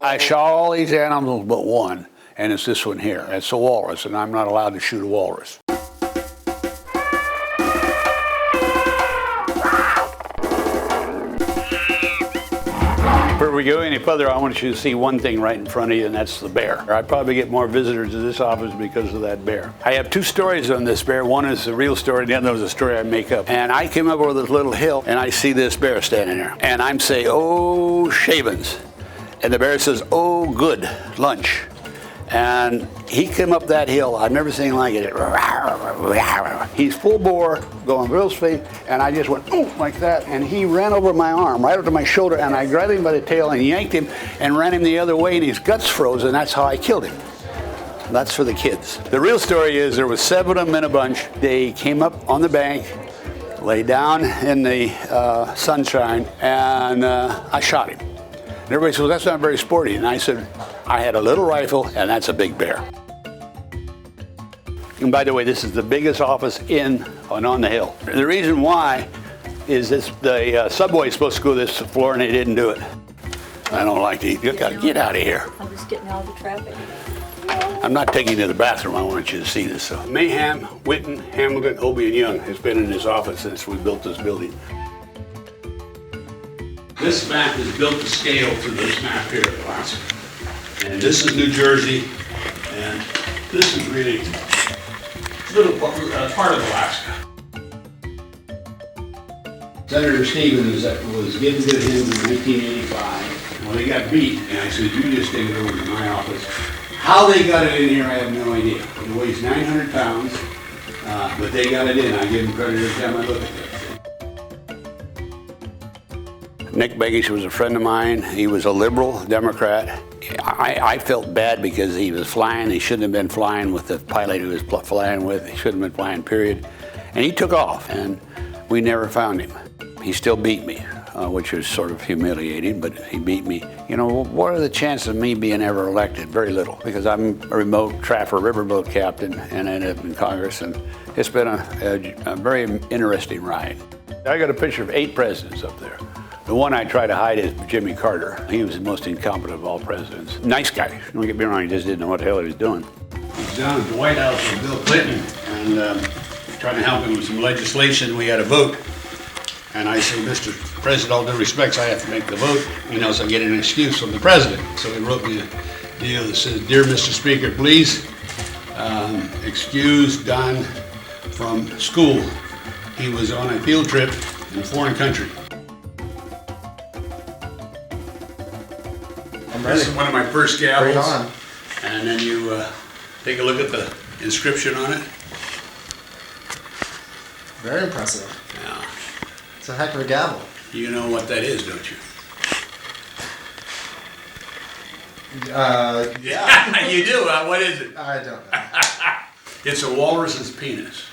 I shot all these animals but one, and it's this one here. It's a walrus, and I'm not allowed to shoot a walrus. Before we go any further, I want you to see one thing right in front of you, and that's the bear. I probably get more visitors to this office because of that bear. I have two stories on this bear. One is the real story, the other is a story I make up. And I came up over this little hill, and I see this bear standing there. And I'm saying, "Oh, shavings." And the bear says, "Oh, good, lunch." And he came up that hill. I've never seen like it. He's full bore, going real speed, and I just went, "Oh," like that, and he ran over my arm, right up to my shoulder, and I grabbed him by the tail and yanked him and ran him the other way, and his guts froze, and that's how I killed him. That's for the kids. The real story is there was 7 of them in a bunch. They came up on the bank, lay down in the sunshine, and I shot him. And everybody said, "Well, that's not very sporty." And I said, "I had a little rifle, and that's a big bear." And by the way, this is the biggest office in and on the hill. The reason why is this: the subway is supposed to go this floor, and they didn't do it. I don't like to eat. You gotta get out of here. I'm just getting out of the traffic. I'm not taking you to the bathroom. I want you to see this. So, Mayhem, Witten, Hamilton, Obie, and Young has been in this office since we built this building. This map is built to scale to this map here, Alaska. And this is New Jersey, and this is really a little part of Alaska. Senator Stevens was given to him in 1985. Well, they got beat, and I said, "You just take it over to my office." How they got it in here, I have no idea. It weighs 900 pounds, but they got it in. I give them credit every time I look at it. Nick Begich was a friend of mine. He was a liberal Democrat. I felt bad because he was flying. He shouldn't have been flying with the pilot he was flying with. He shouldn't have been flying, period. And he took off, and we never found him. He still beat me, which was sort of humiliating, but he beat me. You know, what are the chances of me being ever elected? Very little, because I'm a remote Traffer riverboat captain and ended up in Congress, and it's been a very interesting ride. I got a picture of 8 presidents up there. The one I try to hide is Jimmy Carter. He was the most incompetent of all presidents. Nice guy, don't get me wrong, he just didn't know what the hell he was doing. He was down at the White House with Bill Clinton and trying to help him with some legislation. We had a vote. And I said, "Mr. President, all due respects, I have to make the vote, you know, so I get an excuse from the president." So he wrote me a deal that says, "Dear Mr. Speaker, please excuse Don from school. He was on a field trip in a foreign country." This is one of my first gavels. Bring it on. And then you take a look at the inscription on it. Very impressive. Yeah. It's a heck of a gavel. You know what that is, don't you? Yeah. You do. What is it? I don't know. It's a walrus's penis.